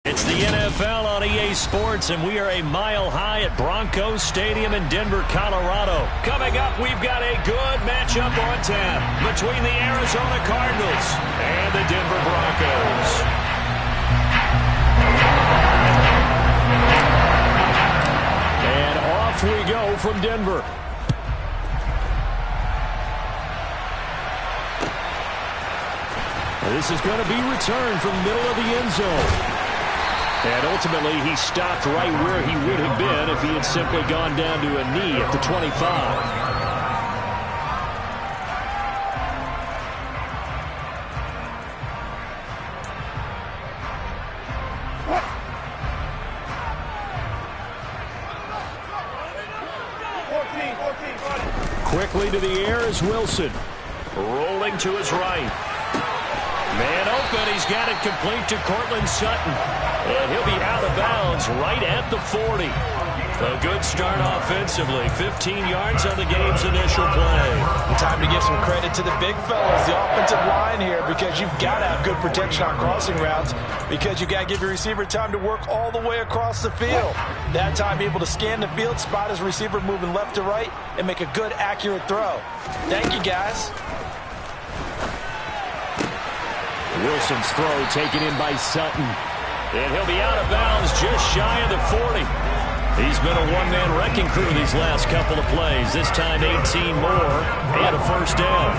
It's the NFL on EA Sports, and we are a mile high at Broncos Stadium in Denver, Colorado. Coming up, we've got a good matchup on tap between the Arizona Cardinals and the Denver Broncos. And off we go from Denver. This is going to be returned from the middle of the end zone. And ultimately, he stopped right where he would have been if he had simply gone down to a knee at the 25. Quickly to the air is Wilson. Rolling to his right. Man open, he's got it complete to Cortland Sutton. And he'll be out of bounds right at the 40. A good start offensively. 15 yards on the game's initial play. Time to give some credit to the big fellas, the offensive line here, because you've got to have good protection on crossing routes, because you've got to give your receiver time to work all the way across the field. That time able to scan the field, spot his receiver moving left to right, and make a good, accurate throw. Thank you, guys. Wilson's throw taken in by Sutton. And he'll be out of bounds just shy of the 40. He's been a one-man wrecking crew these last couple of plays. This time 18 more and a first down.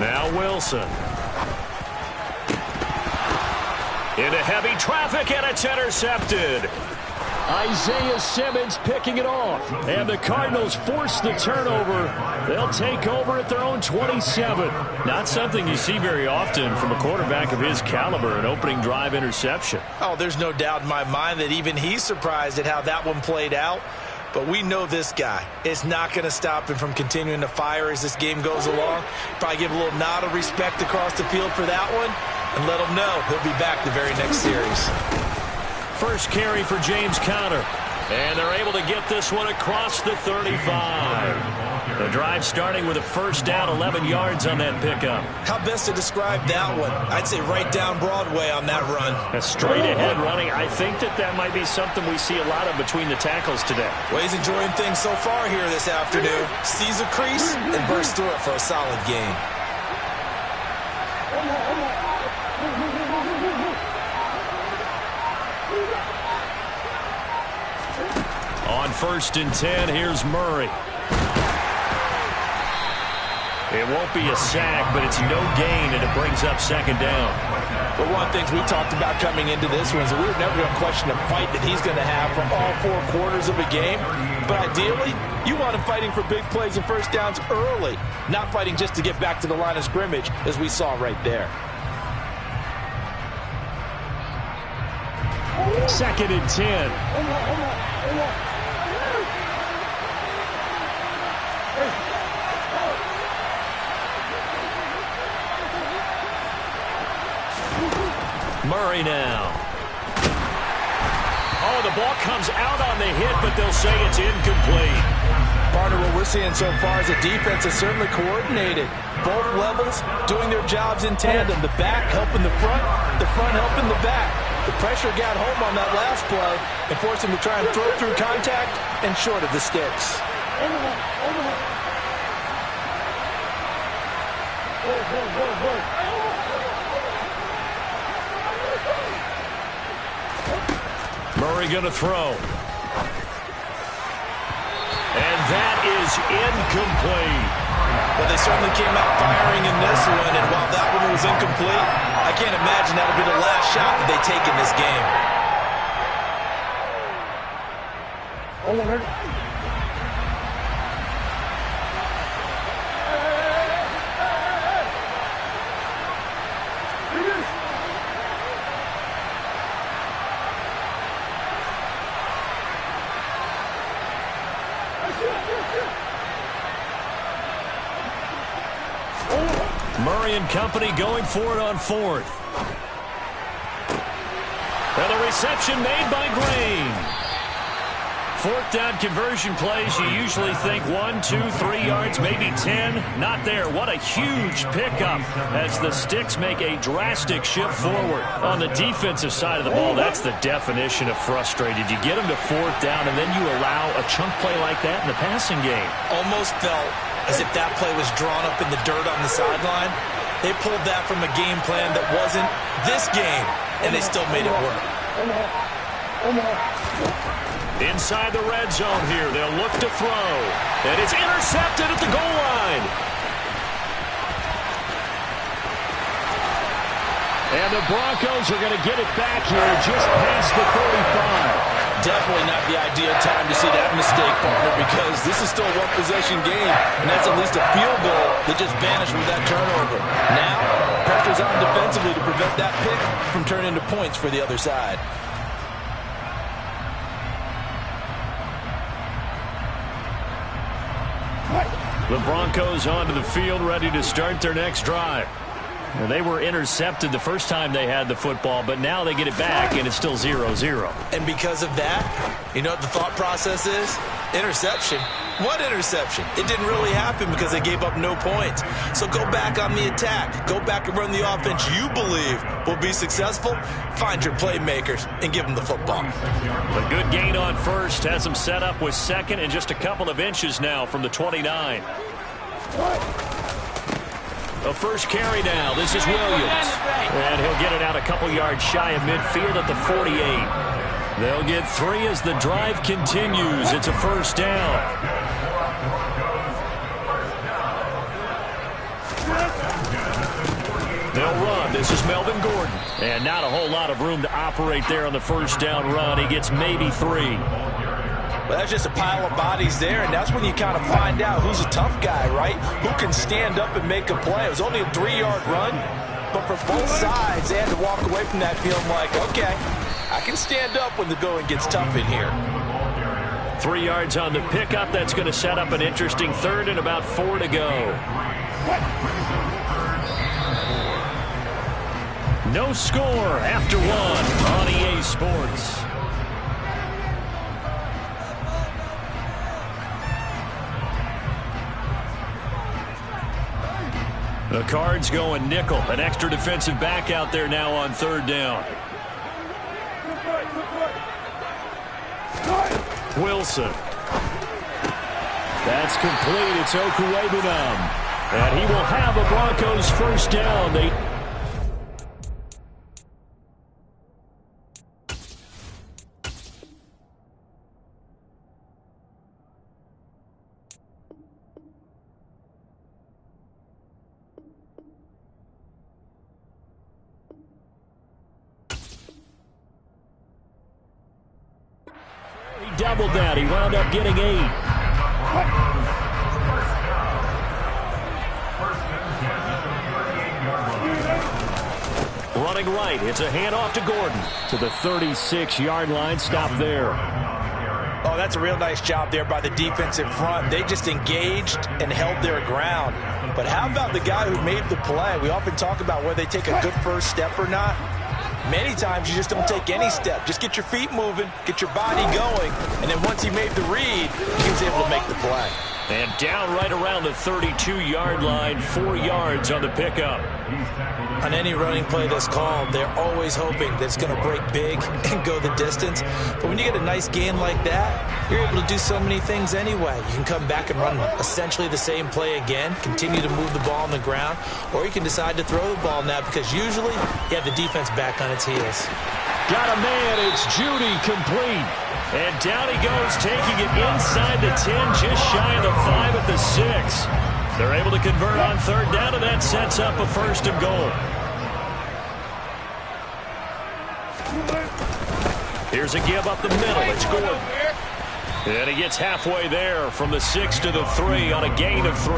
Now Wilson. Into heavy traffic, and it's intercepted. Isaiah Simmons picking it off. And the Cardinals force the turnover. They'll take over at their own 27. Not something you see very often from a quarterback of his caliber, an opening drive interception. Oh, there's no doubt in my mind that even he's surprised at how that one played out. But we know this guy is not going to stop him from continuing to fire as this game goes along. Probably give a little nod of respect across the field for that one and let him know he'll be back the very next series. First carry for James Conner. And they're able to get this one across the 35. The drive starting with a first down, 11 yards on that pickup. How best to describe that one? I'd say right down Broadway on that run. A straight-ahead running. I think that might be something we see a lot of between the tackles today. Well, he's enjoying things so far here this afternoon. Sees a crease and bursts through it for a solid gain. On 1st and 10, here's Murray. It won't be a sack, but it's no gain, and it brings up second down. But one of the things we talked about coming into this one is that we were never going to question the fight that he's going to have for all 4 quarters of a game. But ideally, you want him fighting for big plays and first downs early, not fighting just to get back to the line of scrimmage, as we saw right there. 2nd and 10. Murray now. Oh, the ball comes out on the hit, but they'll say it's incomplete. Partner, what we're seeing so far is the defense is certainly coordinated. Both levels doing their jobs in tandem. The back helping the front helping the back. The pressure got home on that last play and forced him to try and throw through contact and short of the sticks. Murray going to throw. And that is incomplete. Well, they certainly came out firing in this one, and while that one was incomplete, I can't imagine that'll be the last shot that they take in this game. Murray and company going for it on 4th. And the reception made by Green. 4th down conversion plays, you usually think 1, 2, 3 yards, maybe 10. Not there. What a huge pickup as the sticks make a drastic shift forward. On the defensive side of the ball, that's the definition of frustrated. You get them to 4th down, and then you allow a chunk play like that in the passing game. Almost felt as if that play was drawn up in the dirt on the sideline. They pulled that from a game plan that wasn't this game, and they still made it work. Inside the red zone here, they'll look to throw. And it's intercepted at the goal line. And the Broncos are going to get it back here just past the 35. Definitely not the ideal time to see that mistake, partner, because this is still a one-possession game, and that's at least a field goal that just vanished with that turnover. Now, pressure's on defensively to prevent that pick from turning into points for the other side. The Broncos onto the field, ready to start their next drive. Well, they were intercepted the first time they had the football, but now they get it back, and it's still 0-0. And because of that, you know what the thought process is? Interception. What interception? It didn't really happen because they gave up no points. So go back on the attack. Go back and run the offense you believe will be successful. Find your playmakers and give them the football. A good gain on 1st has them set up with 2nd and just a couple of inches now from the 29. A first carry now. This is Williams. And he'll get it out a couple yards shy of midfield at the 48. They'll get 3 as the drive continues. It's a first down. They'll run. This is Melvin Gordon. And not a whole lot of room to operate there on the first down run. He gets maybe 3. Well, that's just a pile of bodies there, and that's when you kind of find out who's a tough guy, right? Who can stand up and make a play. It was only a 3-yard run, but for both sides, they had to walk away from that feeling like, okay, I can stand up when the going gets tough in here. 3 yards on the pickup. That's going to set up an interesting third and about 4 to go. No score after 1 on EA Sports. The Cards going nickel. An extra defensive back out there now on third down. Wilson. That's complete. It's Okuwebunam. And he will have a Broncos first down. Doubled that. He wound up getting 8. Running right. It's a handoff to Gordon to the 36-yard line. Stop there. Oh, that's a real nice job there by the defensive front. They just engaged and held their ground. But how about the guy who made the play? We often talk about whether they take a good first step or not. Many times you just don't take any step. Just get your feet moving, get your body going, and then once he made the read, he was able to make the play. And down right around the 32-yard line, 4 yards on the pickup. On any running play that's called, they're always hoping that it's going to break big and go the distance. But when you get a nice gain like that, you're able to do so many things anyway. You can come back and run essentially the same play again, continue to move the ball on the ground, or you can decide to throw the ball now because usually you have the defense back on its heels. Got a man. It's Judy, complete. And down he goes, taking it inside the 10, just shy of the 5 at the 6. They're able to convert on third down, and that sets up a first and goal. Here's a give up the middle. It's Gordon. And he gets halfway there from the 6 to the 3 on a gain of 3.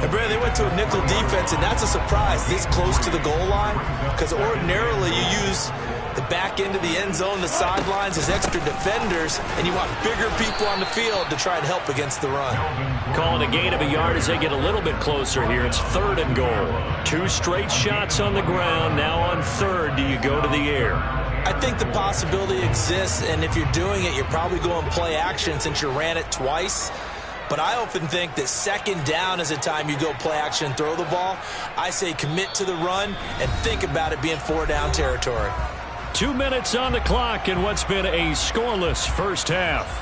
And Brad, they went to a nickel defense, and that's a surprise this close to the goal line because ordinarily you use the back end of the end zone, the sidelines as extra defenders, and you want bigger people on the field to try and help against the run. Calling a gain of a yard as they get a little bit closer here. It's third and goal. 2 straight shots on the ground. Now on third, do you go to the air? I think the possibility exists, and if you're doing it, you're probably going play action since you ran it twice. But I often think that second down is a time you go play action and throw the ball. I say commit to the run and think about it being 4-down territory. 2 minutes on the clock in what's been a scoreless first half.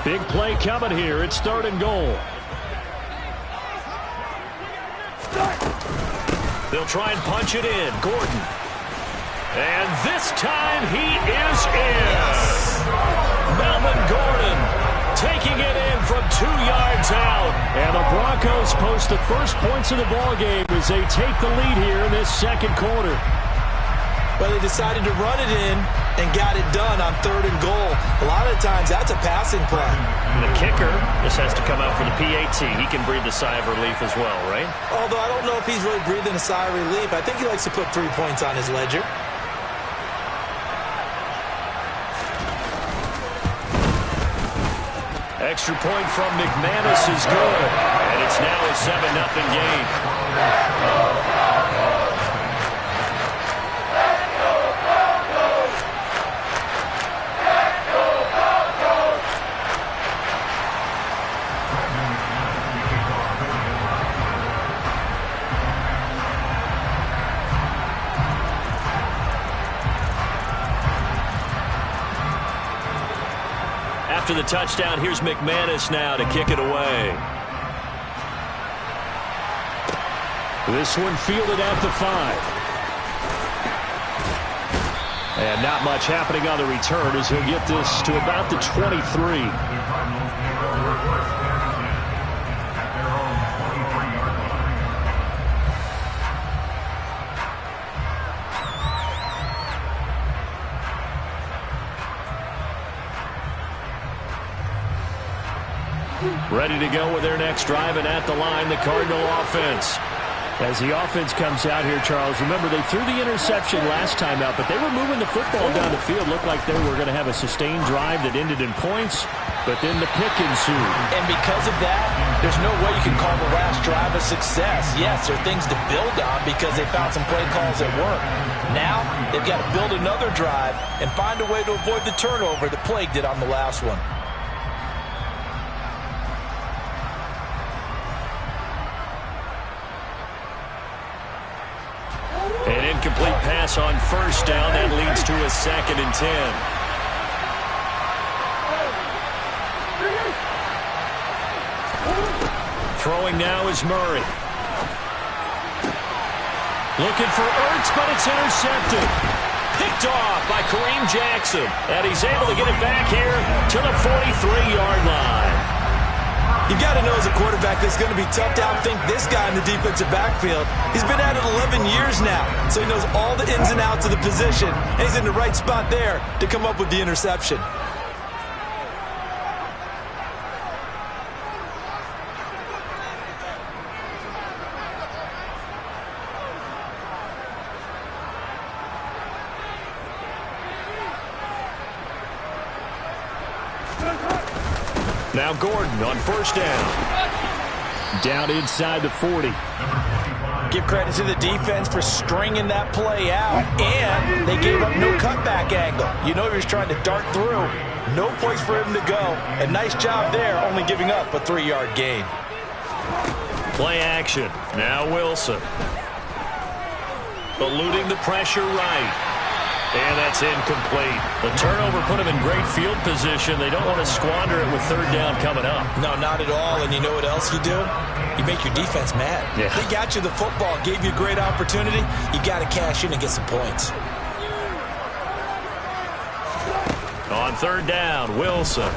Big play coming here. It's third and goal. They'll try and punch it in. Gordon. And this time he is in. Melvin Gordon taking it in from 2 yards out. And the Broncos post the first points of the ballgame as they take the lead here in this second quarter. Well, they decided to run it in and got it done on third and goal. A lot of times that's a passing play. And the kicker just has to come out for the PAT. He can breathe a sigh of relief as well, right? Although I don't know if he's really breathing a sigh of relief. I think he likes to put 3 points on his ledger. Extra point from McManus is good. And it's now a 7-0 game. After the touchdown, here's McManus now to kick it away. This one fielded at the 5. And not much happening on the return as he'll get this to about the 23. Ready to go with their next drive, and at the line, the Cardinal offense. As the offense comes out here, Charles, remember they threw the interception last time out, but they were moving the football down the field. Looked like they were going to have a sustained drive that ended in points, but then the pick ensued. And because of that, there's no way you can call the last drive a success. Yes, there are things to build on because they found some play calls that work. Now, they've got to build another drive and find a way to avoid the turnover that plagued it on the last one. An incomplete pass on first down. That leads to a 2nd and 10. Throwing now is Murray. Looking for Ertz, but it's intercepted. Picked off by Kareem Jackson. And he's able to get it back here to the 43-yard line. You got to know as a quarterback it's going to be tough to outthink this guy in the defensive backfield. He's been at it 11 years now, so he knows all the ins and outs of the position, and he's in the right spot there to come up with the interception. Now Gordon on first down. Down inside the 40. Give credit to the defense for stringing that play out, and they gave up no cutback angle. You know he was trying to dart through. No place for him to go. A nice job there, only giving up a 3-yard gain. Play action. Now Wilson. Eluding the pressure right. And that's incomplete. The turnover put them in great field position. They don't want to squander it with third down coming up. No, not at all. And you know what else you do? You make your defense mad. Yeah. They got you the football, gave you a great opportunity. You got to cash in and get some points. On third down, Wilson.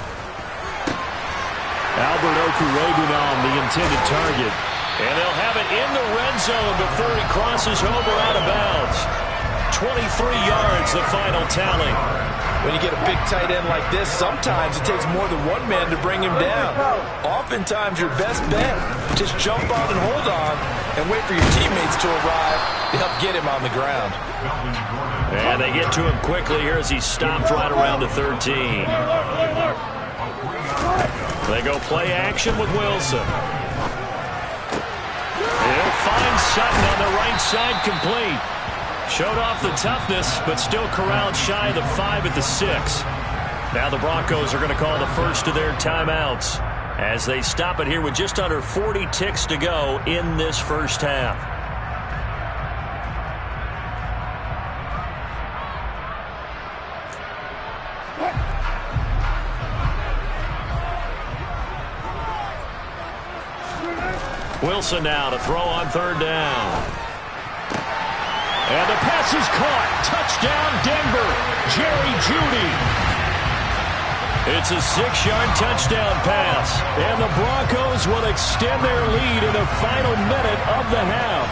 Albert Okurebunom, the intended target. And they'll have it in the red zone before he crosses over out of bounds. 23 yards, the final tally. When you get a big tight end like this, sometimes it takes more than one man to bring him down. Oftentimes, your best bet, just jump on and hold on and wait for your teammates to arrive to help get him on the ground. And they get to him quickly here as he stopped right around the 13. They go play action with Wilson. He'll find Sutton on the right side, complete. Showed off the toughness, but still corralled shy of the 5 at the 6. Now the Broncos are going to call the first of their timeouts as they stop it here with just under 40 ticks to go in this first half. Wilson now to throw on third down. And the pass is caught. Touchdown, Denver. Jerry Jeudy. It's a 6-yard touchdown pass. And the Broncos will extend their lead in the final minute of the half.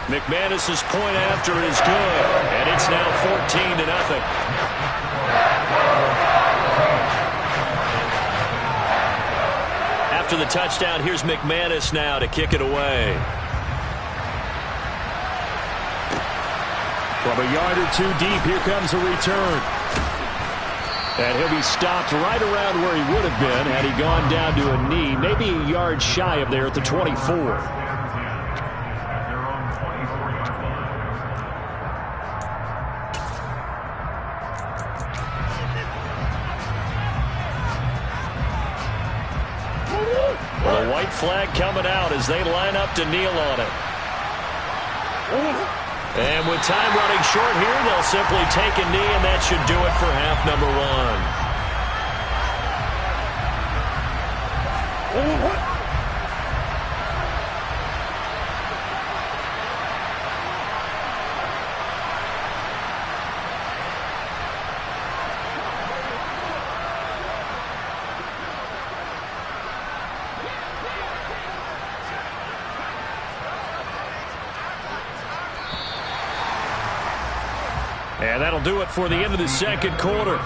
McManus's point after is good. And it's now 14-0. After the touchdown, here's McManus now to kick it away. From a yard or two deep, here comes a return. And he'll be stopped right around where he would have been had he gone down to a knee, maybe a yard shy of there at the 24. Well, the white flag coming out as they line up to kneel on it. And with time running short here, they'll simply take a knee, and that should do it for half number one. And that'll do it for the end of the second quarter.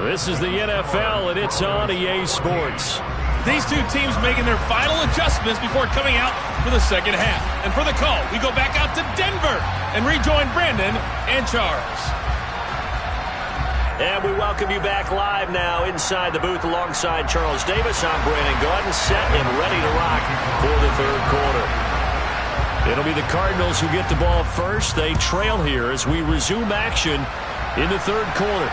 This is the NFL, and it's on EA Sports. These two teams making their final adjustments before coming out for the second half. And for the call, we go back out to Denver and rejoin Brandon and Charles. And we welcome you back live now inside the booth alongside Charles Davis. I'm Brandon Gaudin, set and ready to rock for the third quarter. It'll be the Cardinals who get the ball first. They trail here as we resume action in the third quarter.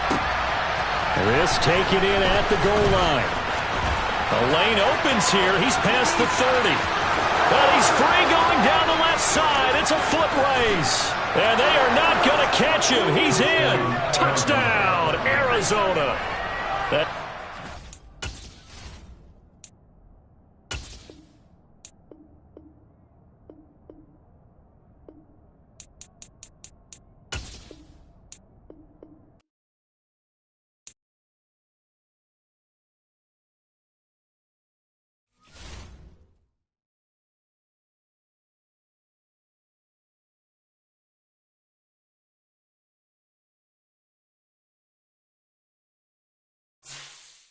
This taken in at the goal line. The lane opens here. He's past the 30. But he's free going down the left side. It's a foot race. And they are not going to catch him. He's in. Touchdown, Arizona. That